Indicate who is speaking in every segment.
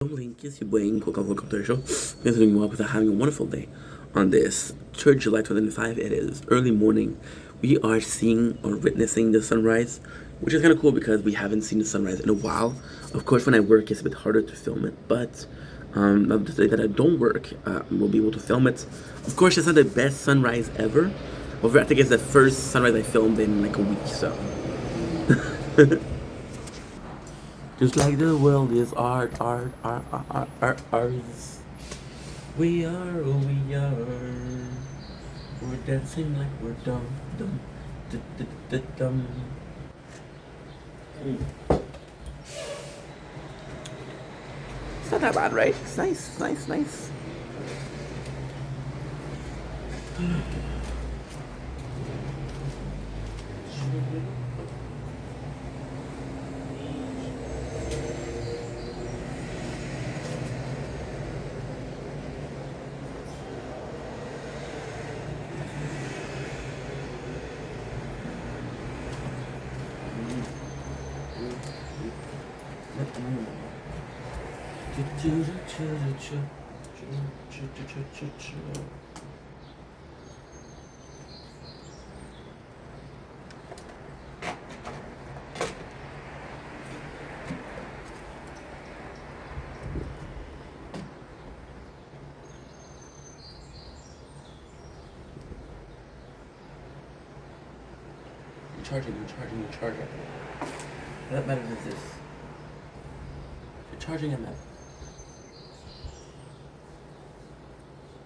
Speaker 1: Link is your boy welcome to the show. Thanks for doing well because I'm having a wonderful day on this 3rd July 2005. It is early morning. We are seeing or witnessing the sunrise, which is kind of cool because we haven't seen the sunrise in a while. Of course, when I work, it's a bit harder to film it, but the day that I don't work, we'll be able to film it. Of course, it's not the best sunrise ever. However, I think it's the first sunrise I filmed in like a week, so. Just like the world is art, arts. We are who we are. We're dancing like we're dumb, dumb. It's not that bad, right? It's nice. You're charging. What matters is this. You're charging a map.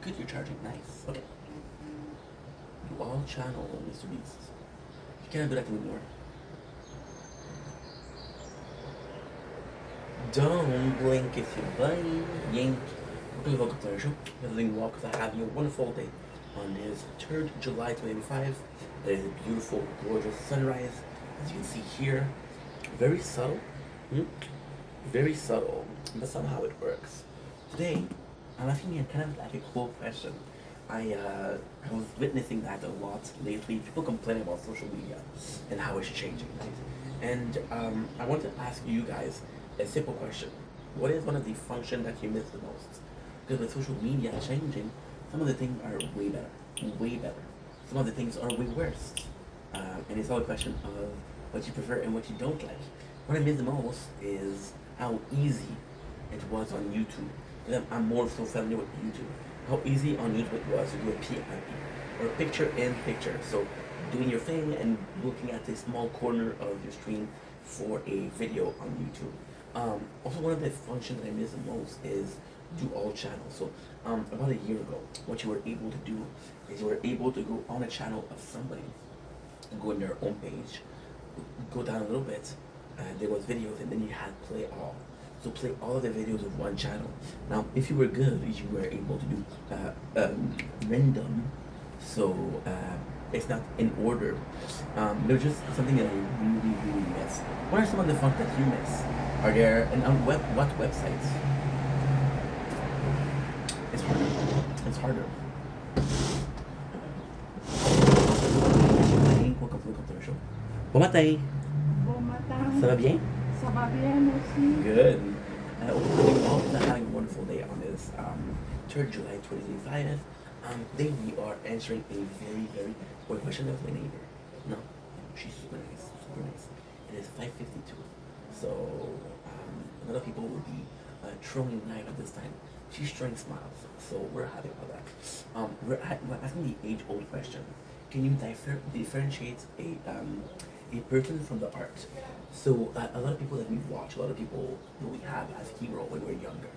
Speaker 1: Good, you're charging. Nice. Okay. Do all channel, Mr. Beast. You can't do that anymore. Don't blink if you blink. Yank. Welcome to our show. Living walk because I have a wonderful day on this 3rd July 2005. There is a beautiful, gorgeous sunrise, as you can see here. Very subtle. Very subtle, but somehow it works. Today, I'm asking you kind of like a cool question. I was witnessing that a lot lately. People complain about social media and how it's changing, right? And I want to ask you guys a simple question. What is one of the functions that you miss the most? Because with social media changing, some of the things are way better. Some of the things are way worse. And it's all a question of what you prefer and what you don't like. What I miss the most is how easy it was on YouTube. Because I'm more so familiar with YouTube. How easy on YouTube it was to do a PIP, or picture-in-picture. So doing your thing and looking at a small corner of your screen for a video on YouTube. Also, one of the functions that I miss the most is do all channels. So about a year ago, what you were able to do is you were able to go on a channel of somebody and go in their own page, go down a little bit, and there was videos, and then you had play all. So play all of the videos of one channel. Now, if you were good, you were able to do random, so it's not in order. There's just something that I really miss. What are some of the fun that you miss? Are there, and on what websites? It's harder. Welcome to the show. Bon matin.
Speaker 2: Bon matin.
Speaker 1: Ça va bien?
Speaker 2: Ça va bien aussi.
Speaker 1: Good. All having a wonderful day on this 3rd July 2025. Today we are answering a very good question of my neighbor. No, she's super nice. It is 5:52. So a lot of people will be throwing knife at this time. She's throwing smiles. So we're happy about that. We're asking the age-old question. Can you differentiate a person from the art? So a lot of people that we watch, a lot of people who we have as hero when we're younger,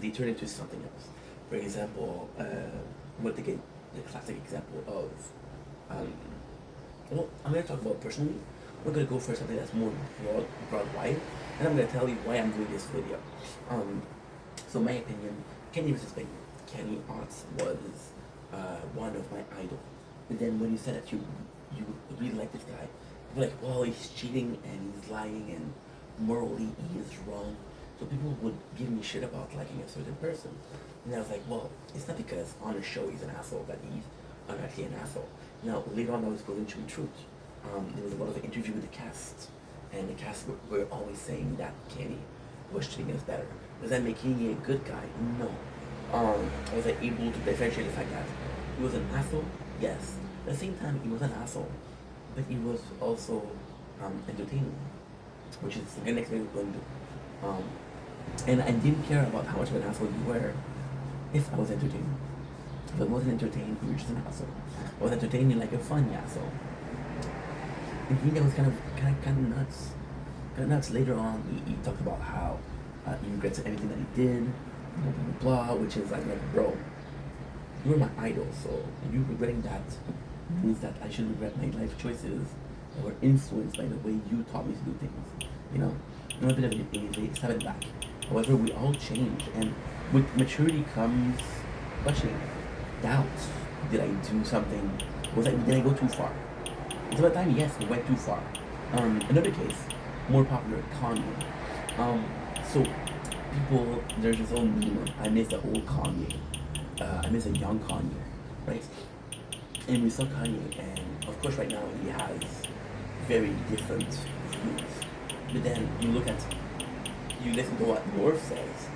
Speaker 1: they turn into something else. For example, we'll take the classic example of, well, I'm going to talk about personally. We're going to go for something that's more broad wide, and I'm going to tell you why I'm doing this video. So my opinion, Kenny was big. Kenny Otts was one of my idols. And then when you said that you really like this guy, you're like, well, he's cheating and he's lying and morally he is wrong. So people would give me shit about liking a certain person. And I was like, well, it's not because on the show he's an asshole that he's actually an asshole. Now, later on I was proven to be truth. There was a lot of interview with the cast, and the cast were always saying that Kenny was treating us better. Does that make me a good guy? No. Was I able to differentiate the fact that he was an asshole? Yes. At the same time, he was an asshole, but he was also entertaining, which is the next thing we're going to do. And I didn't care about how much of an asshole you were if I was entertaining. If I wasn't entertained, you were just an asshole. I was entertaining like a funny asshole. And he that was kind of nuts. Kind of nuts. Later on, he talked about how he regrets everything that he did, blah blah blah, which is like, bro, you were my idol, so you regretting that means that I should regret my life choices that were influenced by the way you taught me to do things. You know, I'm a bit of a step it back. However, we all change, and with maturity comes questioning, doubt. Did I do something? Did I go too far? It's about time. Yes, we went too far. Another case, more popular, Kanye. So people, there's this old meme. I miss the old Kanye. I miss a young Kanye, right? And we saw Kanye, and of course, right now he has very different views. But then you listen to what North says,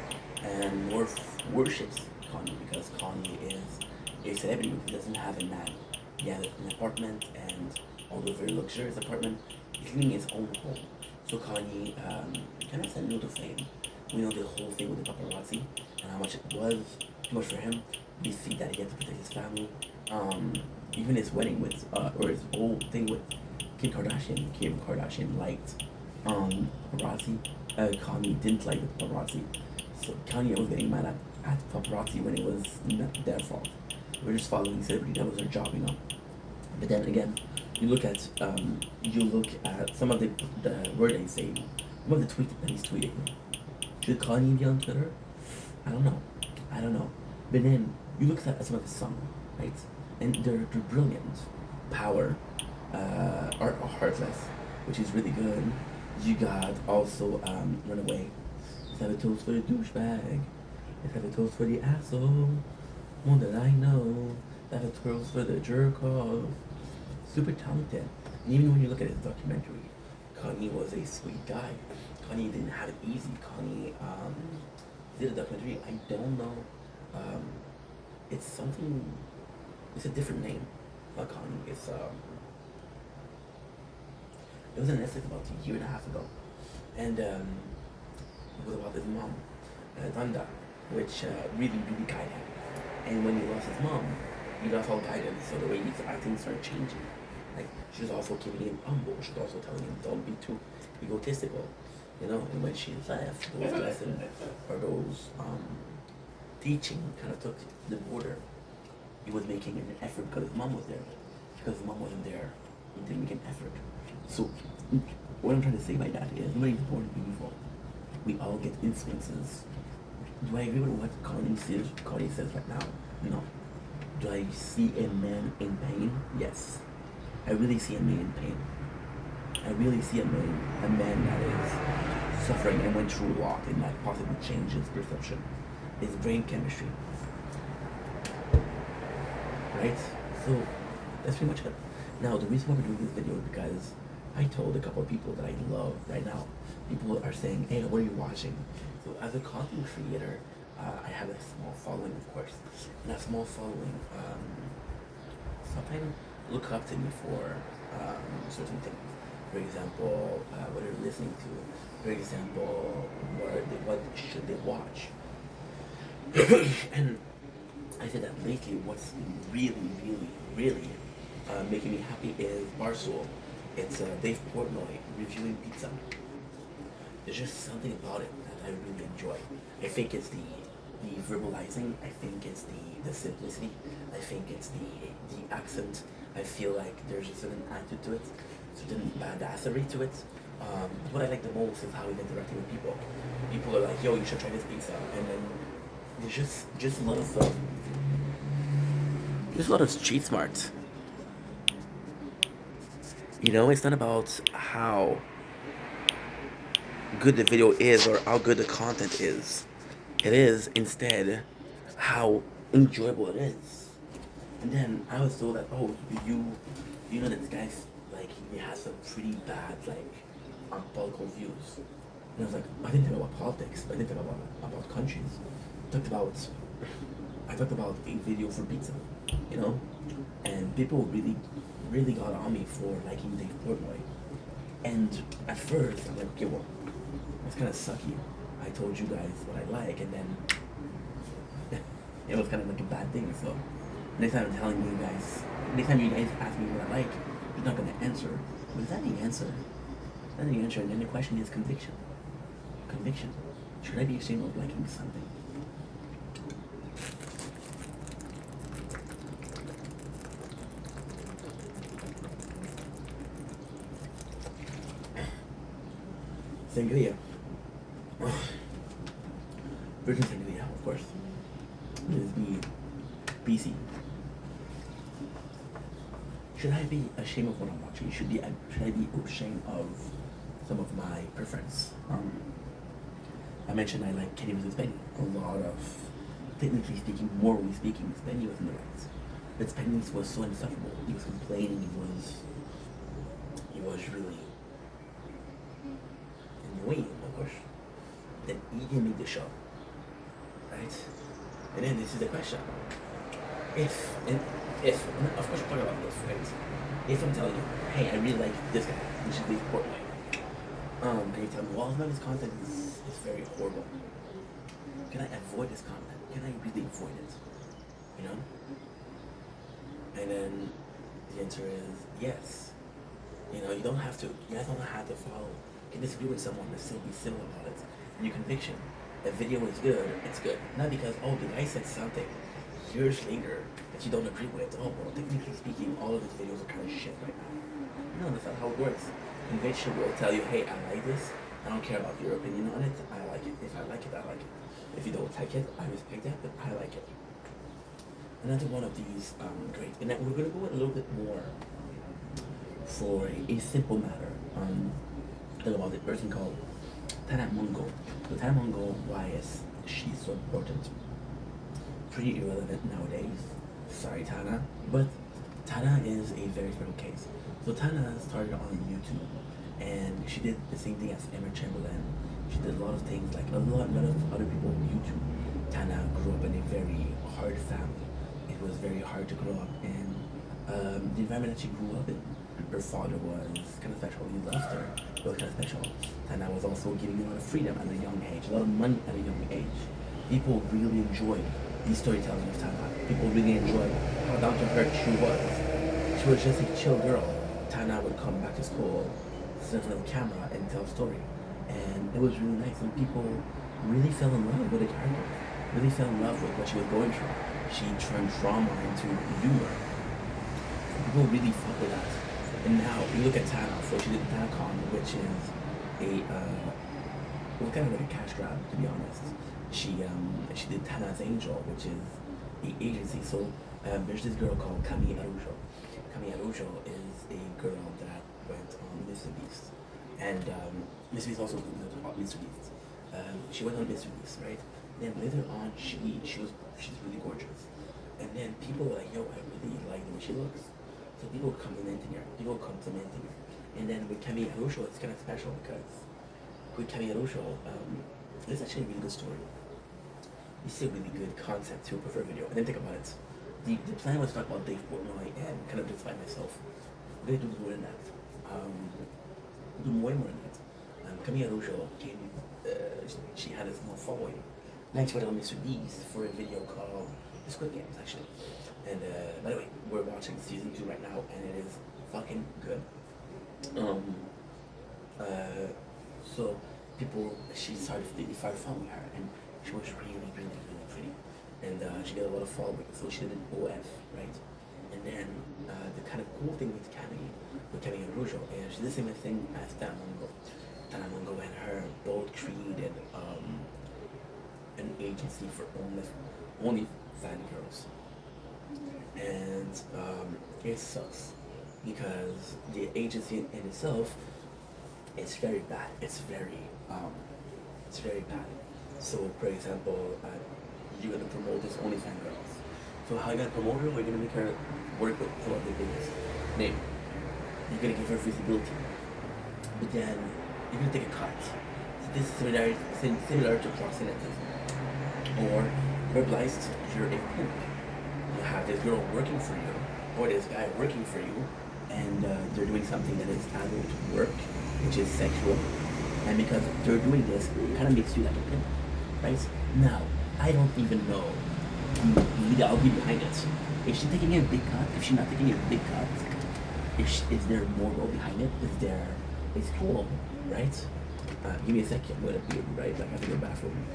Speaker 1: and North worships Kanye because Kanye is a celebrity who doesn't have a man. He has an apartment, and although a very luxurious apartment, he's living in his own home. So Kanye kind of said no to fame. We know the whole thing with the paparazzi and how much it was too much for him. We see that he had to protect his family. Even his wedding with, or his whole thing with Kim Kardashian liked paparazzi. Kanye didn't like the paparazzi. So Kanye was getting mad at paparazzi when it was not their fault. We're just following celebrity. That was their job, you know. But then again, you look at some of the word they say, some of the tweets that he's tweeting. Should Kanye be on Twitter? I don't know. But then you look at some of the songs, right? And they're brilliant. Power, Heartless, which is really good. You got also Runaway. Let's have a toast for the douchebag. Let's have a toast for the asshole. One that I know. Let's have a toast for the jerk off. Super talented. And even when you look at his documentary, Kanye was a sweet guy. Kanye didn't have it easy. Kanye did a documentary. I don't know. It's something. It's a different name. Not Kanye. It was on Netflix about a year and a half ago, and it was about his mom, Danda, which really guided him. And when he lost his mom, he lost all guidance. So the way he's acting started changing. Like she was also keeping him humble. She was also telling him don't be too egotistical, you know. And when she left, those lessons or those teaching kind of took the border. He was making an effort because his mom was there. Because his mom wasn't there, he didn't make an effort. So what I'm trying to say by that is nobody's born evil. We all get influences. Do I agree with what Kanye says right now? No. Do I see a man in pain? Yes. I really see a man in pain. I really see a man that is suffering and went through a lot and that possibly changed his perception, his brain chemistry. Right? So that's pretty much it. Now the reason why we're doing this video is because I told a couple of people that I love right now. People are saying, hey, what are you watching? So as a content creator, I have a small following, of course. And that small following sometimes look up to me for certain things. For example, what they're listening to. For example, what should they watch? And I said that lately what's really making me happy is Barstool. It's Dave Portnoy reviewing pizza. There's just something about it that I really enjoy. I think it's the verbalizing. I think it's the simplicity. I think it's the accent. I feel like there's a certain attitude to it, certain badassery to it. What I like the most is how he's interacting with people. People are like, yo, you should try this pizza. And then there's just a lot of street smarts. You know, it's not about how good the video is or how good the content is. It is instead how enjoyable it is. And then I was told that, oh, you know that this guy's like he has some pretty bad like political views. And I was like, I didn't talk about politics. I didn't talk about countries. I talked about a video for pizza, you know, and people really got on me for liking Dave Portnoy. And at first, I'm like, okay, well, that's kind of sucky. I told you guys what I like, and then it was kind of like a bad thing. So next time I'm telling you guys, next time you guys ask me what I like, you're not gonna answer. But is that the answer? That's the answer. And then the question is conviction. Conviction. Should I be ashamed of liking something? Sangria. Virgin sangria, of course. It is the BC. Should I be ashamed of what I'm watching? Should I be ashamed of some of my preference? I mentioned I like Kenny vs. Benny. A lot of, technically speaking, morally speaking, Benny was in the right. But Benny was so insufferable. He was complaining. He was really annoying, of course. Then he didn't make the show, right? And then this is the question: if, of course, we're talking about this, right? If I'm telling you, hey, I really like this guy, which is Dave Portnoy, and you tell me, well, none of his content is very horrible. Can I avoid this content? Can I really avoid it? You know? And then the answer is yes. You know, you don't have to. You guys don't have to follow. You can disagree with someone and still be civil about it. And your conviction, a video is good, it's good. Not because, oh, the guy said something years later that you don't agree with. Oh, well, technically speaking, all of his videos are kind of shit right now. No, that's not how it works. Conviction will tell you, hey, I like this. I don't care about your opinion on it. I like it. If I like it, I like it. If you don't like it, I respect that, but I like it. Another one of these, great. And then we're going to go a little bit more for a simple matter. Talk about a person called Tana Mongeau. So Tana Mongeau, why is she so important? Pretty irrelevant nowadays. Sorry, Tana. But Tana is a very special case. So Tana started on YouTube, and she did the same thing as Emma Chamberlain. She did a lot of things like a lot of other people on YouTube. Tana grew up in a very hard family. It was very hard to grow up in. The environment that she grew up in, her father was kind of special. He loved her. It was kind of special. Tana was also giving a lot of freedom at a young age, a lot of money at a young age. People really enjoyed the storytelling of Tana. People really enjoyed how down to earth she was. She was just a chill girl. Tana would come back to school, sit in front of the camera, and tell a story. And it was really nice. And people really fell in love with the character. Really fell in love with what she was going through. She turned drama into humor. People really fuck with that. And now you look at Tana. So she did TanaCon, which is well, kind of like a cash grab, to be honest. She did Tana's Angel, which is the agency. So there's this girl called Camille Araujo. Camille Araujo is a girl that went on Mr. Beast, and Mr. Beast also went on Mr. Beast. She went on Mr. Beast, right? Then later on, she's really gorgeous, and then people were like, yo, I really like the way she looks. So people were complimenting her. And then with Camille Araujo, it's kind of special because with Camille Araujo, it's actually a really good story. It's a really good concept to prefer video. And then think about it. The plan was to talk about Dave Portnoy and kind of justify myself. I'm going to do more than that. Do way more than that. Camille Araujo came, she had a small following. Then she went on Mr. Beast for a video called The Squid Games, actually. And by the way, we're watching season 2 right now, and it is fucking good. So she started following her, and she was really pretty. And she got a lot of following, so she did an OF, right? And then the kind of cool thing with Camille Araujo, and she did the same thing as Tana Mongeau. Tana Mongeau and her both created an agency for only fan girls. And it sucks because the agency in itself is very bad. It's very bad. So, for example, you're gonna promote this only fan girls. So how you gonna promote her? We're gonna make her work with for the biggest name. You're gonna give her visibility, but then you're gonna take a cut. So this is similar to proxenetism. Or verbalized, you're a pimp. You have this girl working for you, or this guy working for you, and they're doing something that is not going to work, which is sexual. And because they're doing this, it kind of makes you like a pimp, right? Now, I don't even know the legality behind it. Is she taking a big cut? If she's not taking a big cut, is there more role behind it? It's cool, right? Give me a second, I'm gonna be right back after the bathroom.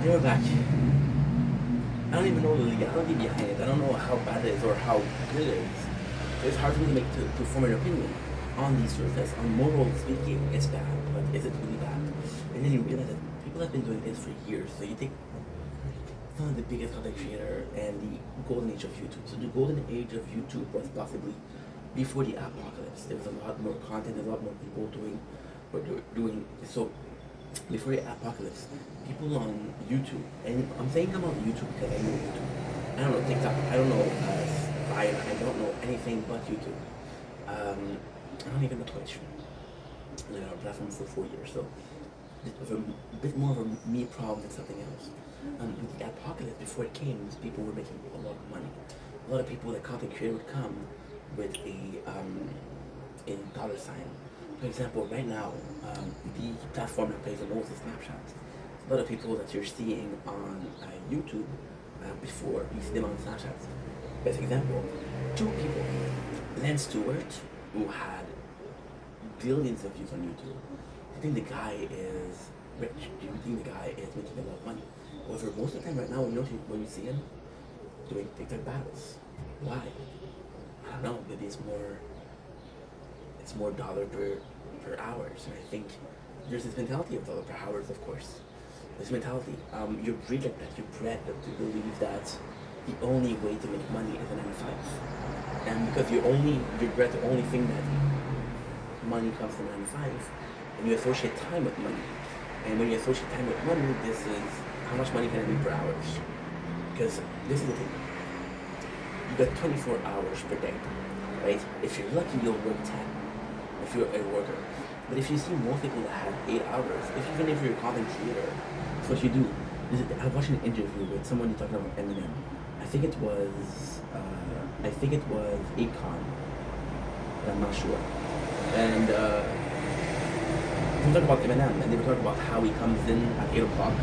Speaker 1: We're back. I don't even know the legality behind it. I don't know how bad it is or how good it is. It's hard for me to form an opinion on these surface. On moral speaking, it's bad, but is it really bad? And then you realize that people have been doing this for years. So you take some of the biggest content creator and the golden age of YouTube. So the golden age of YouTube was possibly before the apocalypse. There was a lot more content, a lot more people doing so. Before the apocalypse, people on YouTube, and I'm saying about YouTube because I know YouTube. I don't know TikTok. I don't know Vine. I don't know anything but YouTube. I don't even know Twitch. I've been on a platform for 4 years, so it's a bit more of a me problem than something else. With the apocalypse, before it came, people were making a lot of money. A lot of people, that content creator, would come with a dollar sign. For example, right now, the platform that pays the most is Snapchat. A lot of people that you're seeing on YouTube before, you see them on Snapchat. Best example, 2 people. Lance Stewart, who had billions of views on YouTube. Do you think the guy is rich? Do you think the guy is making a lot of money? However, most of the time right now, when you see him doing TikTok battles, why? I don't know, maybe it's more dollar per hours. And I think there's this mentality of dollar per hours, of course. This mentality, you're bred like that. You're bred to believe that the only way to make money is a 9 to 5. And because you're bred to only think that money comes from 9 to 5, and you associate time with money. And when you associate time with money, this is how much money can I make per hour? Because this is the thing. You got 24 hours per day, right? If you're lucky, you'll work 10. if you're a worker. But if you see most people that have 8 hours, even if you're a content creator, that's what you do. I watched an interview with someone talking about Eminem. I think it was Akon, but I'm not sure. And we were talking about Eminem, and they were talking about how he comes in at 8 o'clock,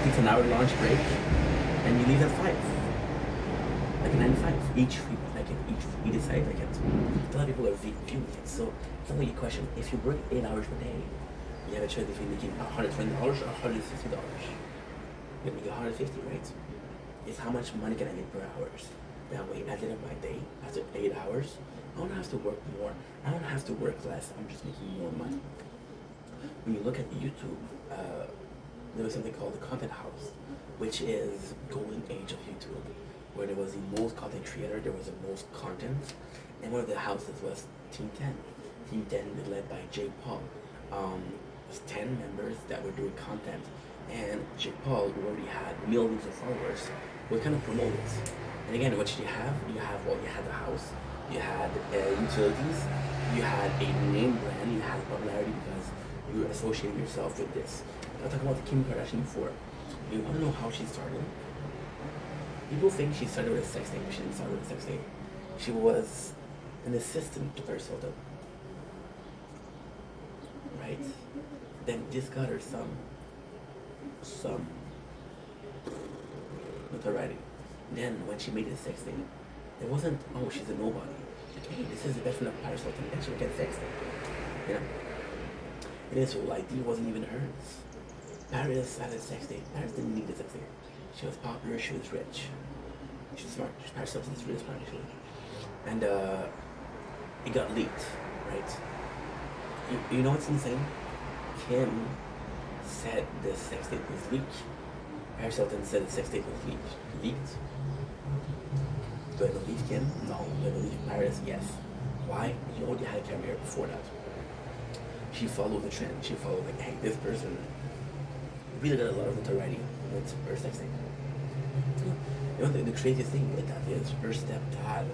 Speaker 1: takes an hour lunch break, and he leaves at 5. Like a 9 to 5 each week, he decides like it. A lot of people are viewing it, so it's not like a question. If you work 8 hours per day, you have a choice between making $120 or $150. You make $150, right? It's how much money can I get per hour. That way, at the end of my day, after 8 hours, I don't have to work more. I don't have to work less. I'm just making more money. When you look at YouTube, there was something called the Content House, which is golden age of YouTube, where there was the most content creator, there was the most content, and one of the houses was Team 10. Team 10 was led by Jake Paul. It was 10 members that were doing content, and Jake Paul, who already had millions of followers, would kind of promote it. And again, what did you have? You had the house, you had utilities, you had a name brand, you had popularity because you were associating yourself with this. I'll talk about Kim Kardashian before. You want to know how she started? People think she started with a sex tape, but she didn't start with a sex tape. She was an assistant to Paris Hilton. Right? Then this got her some notoriety. Then when she made a sex tape, it wasn't, oh, she's a nobody. Like, hey, this is the best friend of Paris Hilton, and she'll get a sex tape. You know? And this whole idea wasn't even hers. Paris had a sex tape. Paris didn't need a sex tape. She was popular, she was rich. She was smart. Paris Hilton is really smart, actually. And it got leaked, right? You know what's insane? Kim said the sex tape was leaked. Paris Hilton said the sex tape was leaked. Do I believe Kim? No. Do I believe Paris? Yes. Why? You already had a career before that. She followed the trend. She followed like, hey, this person really got a lot of notoriety with her sex tape. You know, the craziest thing with that is her stepdad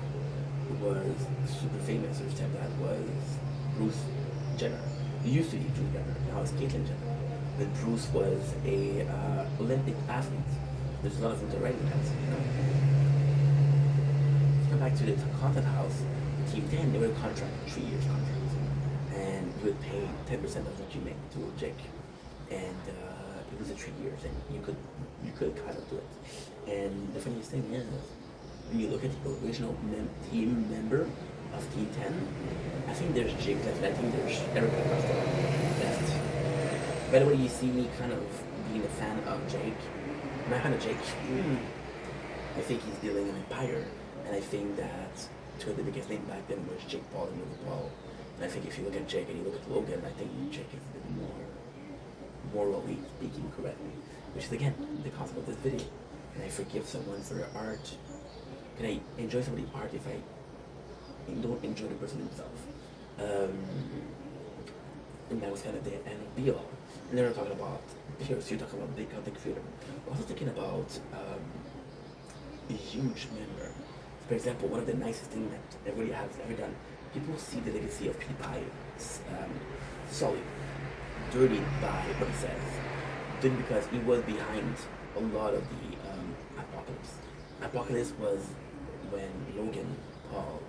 Speaker 1: was super famous. Her stepdad was Bruce Jenner. He used to be Bruce Jenner. Now it's Caitlyn Jenner. But Bruce was a Olympic athlete. There's a lot of notoriety in that. You know? Come back to the Content House. Team 10, they were a contract, 3 years contract. And you would pay 10% of what you make to Jake. And it was a 3 years, and you could kind of do it. And the funniest thing is, when you look at the original team member of Team 10, I think there's Jake left, and I think there's Erica Costa left. By the way, you see me kind of being a fan of Jake. Am I a fan of Jake? I think he's building an empire, and I think that two of the biggest names back then was Jake Paul and Logan Paul. And I think if you look at Jake and you look at Logan, I think Jake is a bit more morally speaking correctly. Which is again the concept of this video. Can I forgive someone for their art? Can I enjoy somebody's art if I don't enjoy the person himself? And that was kind of the end of be all. And then we're talking about here, so you're talking about big content creator. We're also thinking about a huge member. For example, one of the nicest things that everybody has ever done, people see the legacy of PewDiePie sullied, dirtied by what he says. Dirty because he was behind a lot of the apocalypse. Apocalypse was when Logan Paul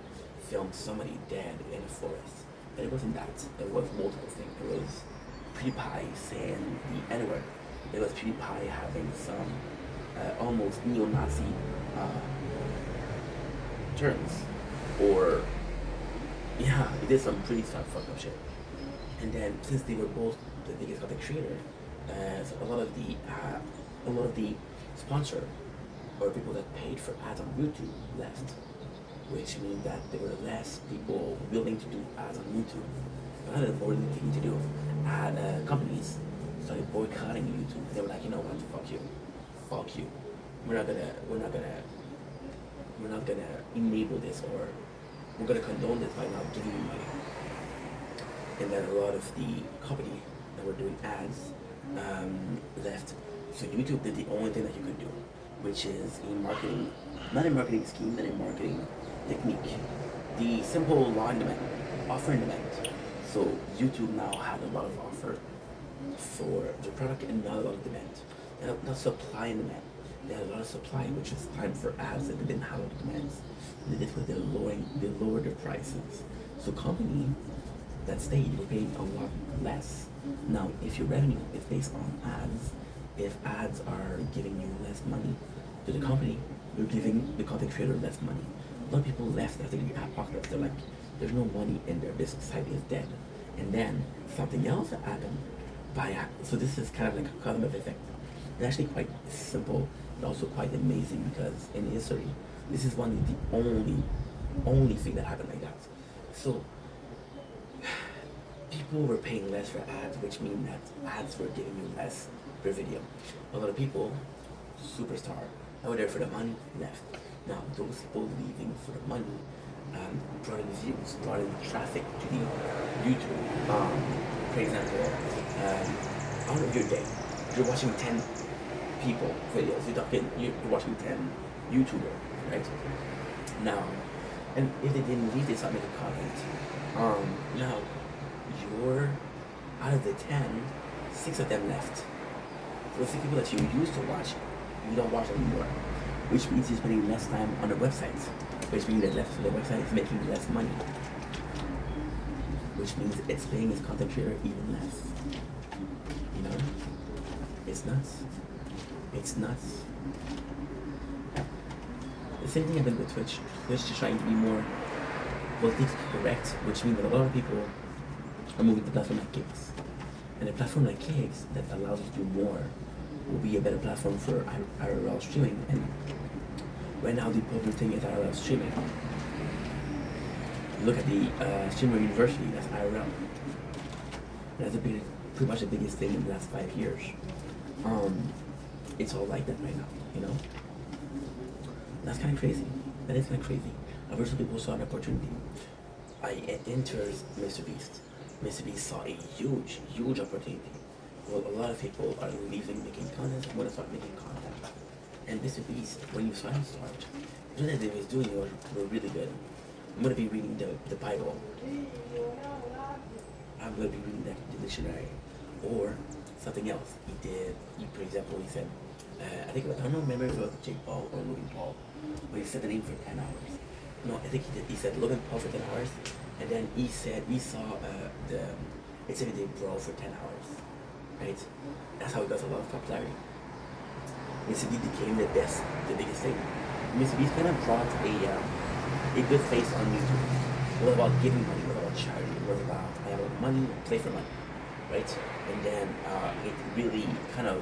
Speaker 1: filmed somebody dead in a forest. And it wasn't that. It was multiple things. It was PewDiePie saying the N-word. It was PewDiePie having some almost neo-Nazi terms. Or, yeah, he did some pretty fucked up shit. And then, since they were both the biggest content creator, so a lot of the sponsor or people that paid for ads on YouTube left, which means that there were less people willing to do ads on YouTube. They had a more thing to do. Companies started boycotting YouTube. They were like, you know what, fuck you. We're not gonna enable this, or we're gonna condone this by not giving you money. And then a lot of the company that were doing ads left. So YouTube did the only thing that you could do, which is a marketing, not a marketing scheme, but a marketing technique. The simple line demand. offer and demand. So YouTube now had a lot of offer for the product and not a lot of demand. And not supply and demand. They had a lot of supply, which is time for ads, and they didn't have a lot of demands. And they did what they lowered their prices. So company that stayed were paying a lot less. Now, if your revenue is based on ads, if ads are giving you less money to the company, you're giving the content creator less money. A lot of people left after the apocalypse. They're like, there's no money in there. This society is dead. And then something else happened. So this is kind of like a cosmic effect. It's actually quite simple, but also quite amazing because in history, this is one of the only thing that happened like that. So people were paying less for ads, which means that ads were giving you less per video. A lot of people, superstar, that were there for the money, left. Now those people leaving for the money brought in views, brought in traffic to the YouTube. For example, out of your day, you're watching 10 people videos. You're watching 10 YouTubers, right? Now, and if they didn't leave, they start making content. Now, you're out of the 10, 6 of them left. So 6 people that you used to watch, you don't watch anymore. Which means you're spending less time on the websites. Which means that left to the website is making less money. Which means it's paying its content creator even less. You know? It's nuts. It's nuts. The same thing happened with Twitch. Twitch is trying to be more politically correct, which means that a lot of people are moving to platform like Kick. And a platform like Kick that allows you to do more will be a better platform for IRL streaming. And right now the popular thing is IRL streaming. Look at the Streamer University, that's IRL. That's pretty much the biggest thing in the last 5 years. It's all like that right now, you know? That's kind of crazy. That is kind of crazy. I've heard some people saw an opportunity. I entered MrBeast. MrBeast saw a huge opportunity. Well, a lot of people are leaving making content and want to start making content. And MrBeast, when you saw him start, the things that he was doing were really good. I'm going to be reading the Bible. I'm going to be reading the dictionary. Or something else. For example, he said, I don't remember if it was Jake Paul or Logan Paul, but he said the name for 10 hours. No, I think he said Logan Paul for 10 hours, and then he said, we saw it's every day bro for 10 hours, right? That's how he got a lot of popularity. MrBeast became the biggest thing. MrBeast kind of brought a good face on YouTube. It was about giving money, it was about charity, it was about, I have money, play for money, right? And then it really kind of,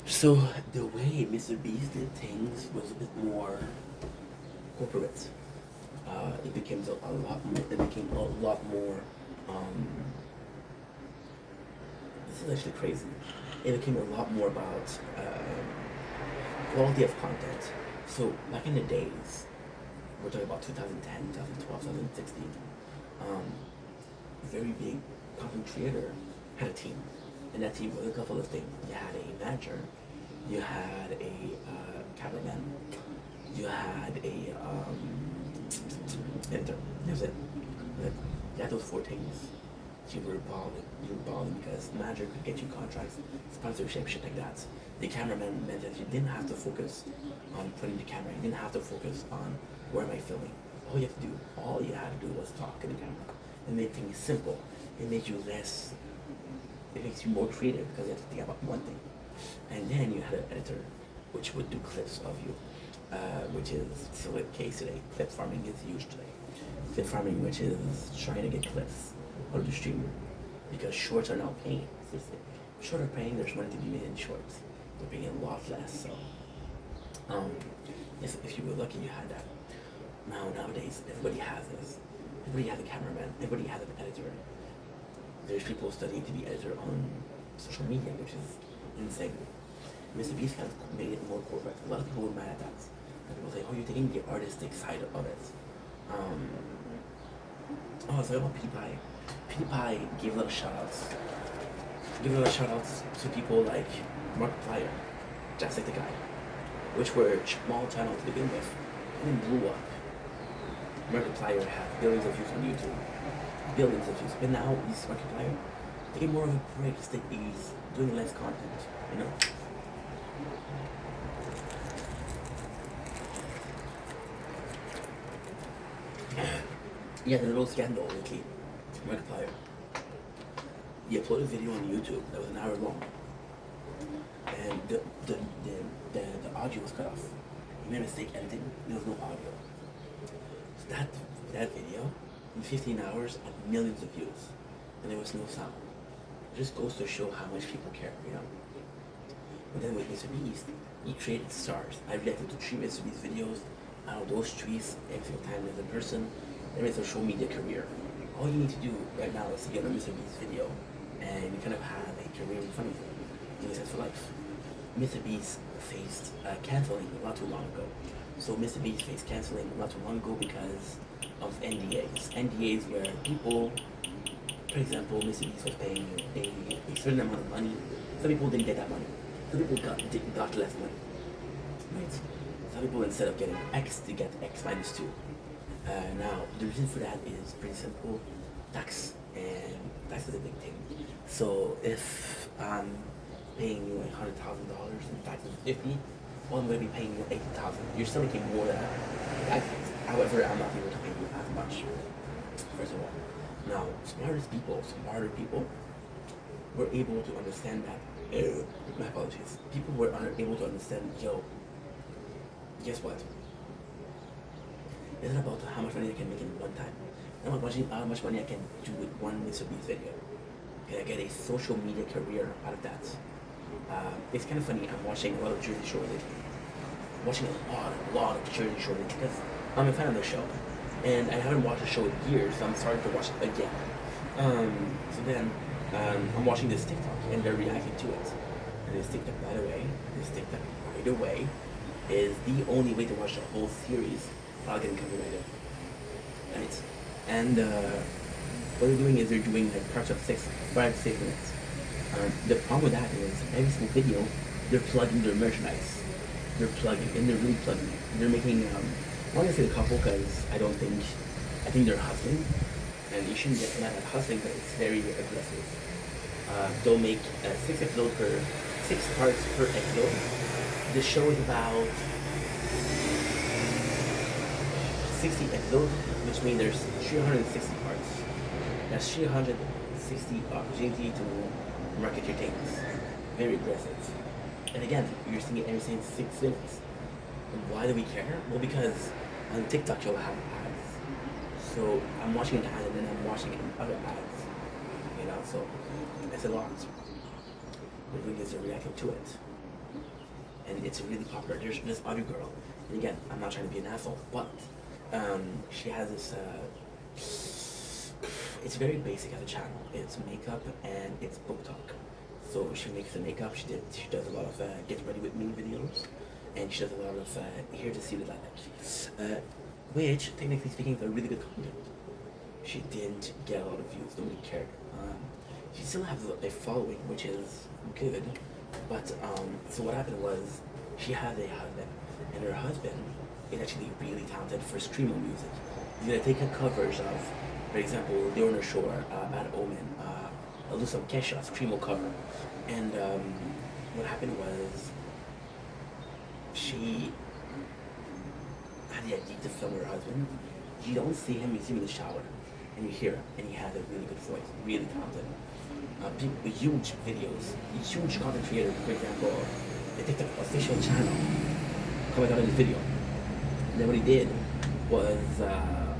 Speaker 1: so the way MrBeast did things was a bit more corporate. It became a lot more. This is actually crazy. It became a lot more about quality of content. So back in the days, we're talking about 2010, 2012, 2016. A very big content creator had a team, and that team was a couple of things. You had a manager, you had a cameraman, you had a editor. That's it. You had those 4 things. You were balling because the manager could get you contracts, sponsorship, shit like that. The cameraman meant that you didn't have to focus on putting the camera. You didn't have to focus on where am I filming. All you had to do was talk in the camera and make things simple. It makes you more creative because you have to think about one thing. And then you had an editor which would do clips of you, which is still the case today. Clip farming is huge today. Clip farming, which is trying to get clips out of the streamer because shorts are now paying. Short are paying, there's money to be made in shorts. They're paying a lot less, so if you were lucky you had that. Nowadays everybody has this. Everybody has a cameraman, everybody has an editor. There's people studying to be editor on social media, which is insane. MrBeast has made it more corporate. A lot of people were mad at that. And people say, oh, you're taking the artistic side of it. So about PewDiePie. PewDiePie gave a lot of shout outs. To people like Markiplier. Jacksepticeye, which were small channels to begin with, and then blew up. Markiplier had billions of views on YouTube. Billions of views. But now he's Markiplier taking more of a break. He's doing less content, you know? He had a little scandal lately. Markiplier. He uploaded a video on YouTube that was an hour long. And the audio was cut off. He made a mistake editing. There was no audio. So that video, in 15 hours, had millions of views. And there was no sound. It just goes to show how much people care, you know? But then with Mr. Beast, he created stars. I reacted to 3 Mr. Beast videos. Out of those 3, every single time as a person, there is a social media career. All you need to do right now is to get a Mr. Beast video, and you kind of have a career in front of you. In a sense for life. Mr. Beast faced canceling not too long ago. So Mr. Beast faced canceling not too long ago because of NDAs. NDAs where people, for example, Mr. Beast was paying a certain amount of money. Some people didn't get that money. Some people got less money. Right? Some people, instead of getting X, they get X minus 2. Now, the reason for that is pretty simple. Tax. And tax is a big thing. So if I'm paying you $100,000 and taxes $50,000, well, I'm going to be paying you $80,000. You're still making more than taxes. However, I'm not able to pay you as much. First of all. Now, smarter people were able to understand that. My apologies. People were able to understand, guess what? It's not about how much money I can make in one time. It's not about how much money I can do with one Mr. Beast video. Can I get a social media career out of that? It's kind of funny, I'm watching a lot of Jersey Shore lately. Watching a lot of Jersey Shore lately because I'm a fan of the show. And I haven't watched the show in years, so I'm starting to watch it again. So then, I'm watching this TikTok and they're reacting to it. And this TikTok, by the way, is the only way to watch the whole series without getting copyrighted. Right? And what they're doing is they're doing like parts of 5 to 6 minutes. The problem with that is every single video, they're plugging their merchandise. They're really plugging it. They're making, I want to say the couple because I think they're hustling. And you shouldn't get mad at hustling, but it's very aggressive. They'll make 6 parts per episode. The show is about 60 episodes, which means there's 360 parts. That's 360 opportunity to market your things. Very aggressive. And again, you're seeing it every single 6 minutes. And why do we care? Well, because on TikTok you'll have ads. So I'm watching an ad and then I'm watching other ads. You know, so it's a lot. The thing is they're reacting to it. And it's really popular. There's this other girl. And again, I'm not trying to be an asshole, but she has this it's very basic as a channel. It's makeup and it's book talk. So she makes the makeup, she does a lot of get ready with me videos, and she does a lot of here to see the light, which technically speaking is a really good content. She didn't get a lot of views, nobody cared. She still has a following, which is good, but so what happened was she had a husband, and her husband is actually really talented for screamo music. He's gonna take her covers of, for example, Leona Shore, Bad Omen, I'll do some Kesha, screamo cover. And what happened was she had the idea to film her husband. You don't see him, you see him in the shower, and you hear him, and he has a really good voice, really talented. People with huge videos, huge content creator, for example, the TikTok official channel, comment on his video. And then what he did was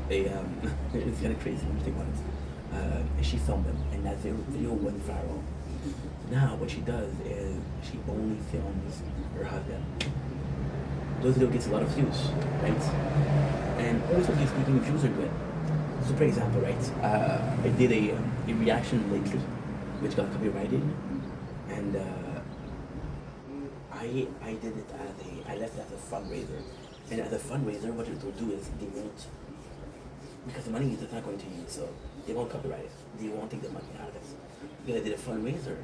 Speaker 1: it's kind of crazy when you think about it. She filmed him, and that video went viral. Now what she does is she only films her husband. Those videos gets a lot of views, right? And also speaking, views are good. So for example, right, I did a reaction lately, which got copyrighted, and I did it I left it as a fundraiser. And as a fundraiser, what it will do is they won't, because the money is not going to you, so they won't copyright it. They won't take the money out of it. Because I did a fundraiser,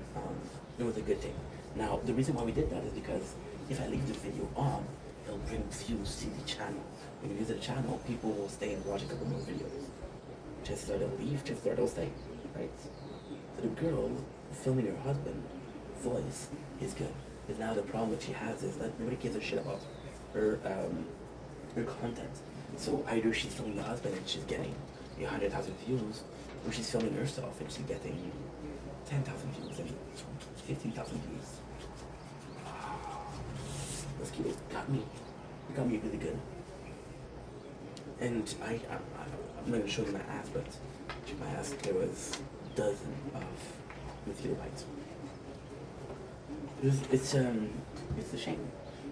Speaker 1: it was a good thing. Now, the reason why we did that is because if I leave the video on, it'll bring views to the channel. When you visit the channel, people will stay and watch a couple more videos. Chances are they'll leave, chances are they'll stay, right? So the girl filming her husband voice is good. But now the problem that she has is that nobody gives a shit about her content. So either she's filming the husband and she's getting 100,000 views, or she's filming herself and she's getting 10,000 views and 15,000 views. This kid got me really good. And I'm not gonna show you my ass, but my ass, there was dozens of mosquito bites. It's a shame.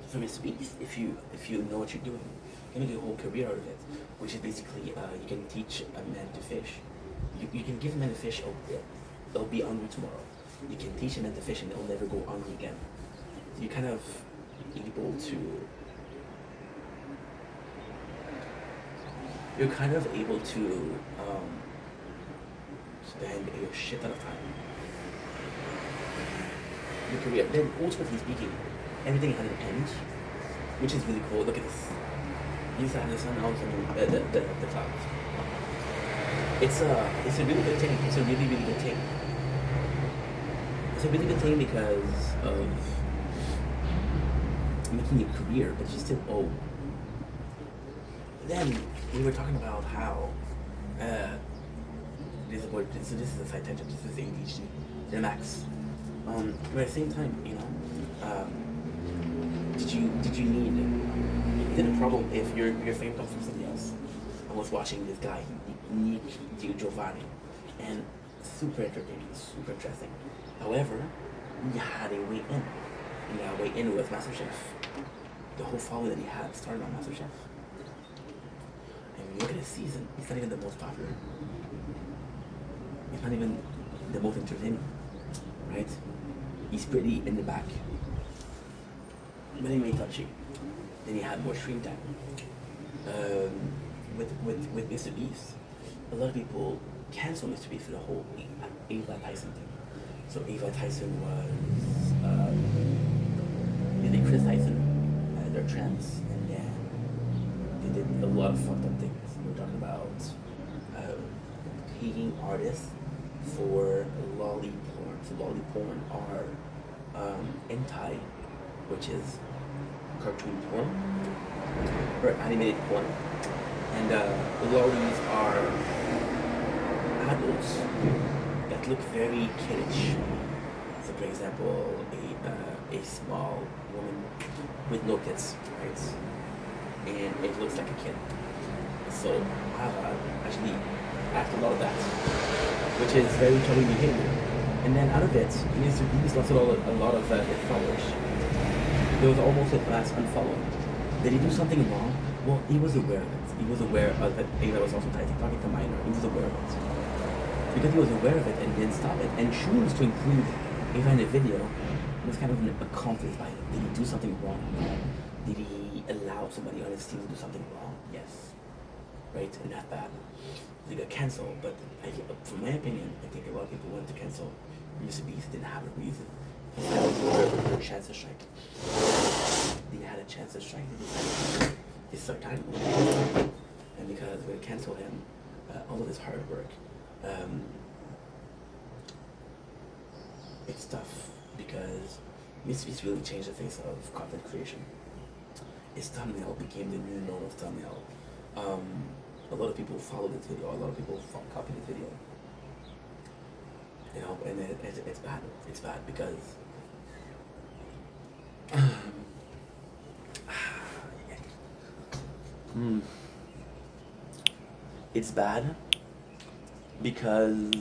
Speaker 1: For Mr. Beast, if you know what you're doing, you can make a whole career out of it, which is basically you can teach a man to fish. You can give a man a fish, they'll be hungry tomorrow. You can teach a man to fish and they'll never go hungry again. So you're kind of able to spend a shit ton of time. Your career. Then ultimately speaking, everything has an end, which is really cool. Look at this. You have the sun out and the clouds. It's a really good thing. It's a really good thing. It's a really good thing because of making a career, but you still owe. Then we were talking about how this is a side tangent. This is ADHD, the max. But at the same time, did you need? Is it a problem if your fame comes from somebody else? I was watching this guy, Nick Giovanni, and super entertaining, super interesting. However, he had a way in, and that way in was MasterChef. The whole following that he had started on MasterChef. And when you look at his season, he's not even the most popular. He's not even the most entertaining, right? He's pretty in the back. But anyway, touchy. Then he had more screen time. With Mr. Beast, a lot of people cancel Mr. Beast for the whole Ava Tyson thing. So Ava Tyson was Chris Tyson, they're trans, and then they did a lot of fucked up things. We're talking about paying artists for lolly porn. So lolly porn are hentai, which is cartoon porn or animated porn, and the lollies are adults that look very kiddish. So, for example, a small woman with no tits, right? And it looks like a kid. So Ava actually asked a lot of that, which is very troubling behavior. And then out of it, Mr. Beast lost a lot of his followers. There was almost a mass unfollowing. Did he do something wrong? Well, he was aware of it. He was aware of that Ava was also talking to minor. He was aware of it. Because he was aware of it and didn't stop it and chose to include Ava in the video, it was kind of an accomplice by him. Did he do something wrong? Did he allow somebody on his team to do something wrong? Yes. Right? And that's bad. They got cancelled, but from my opinion, I think a lot of people wanted to cancel Mr. Beast didn't have a reason. He had a chance to strike. They had a chance to strike. They decided to start time. And because when they cancel him, all of his hard work, it's tough because Mr. Beast really changed the face of content creation. His thumbnail became the new normal thumbnail. A lot of people followed this video. A lot of people copied this video. You know, and it's bad. It's bad because it's bad because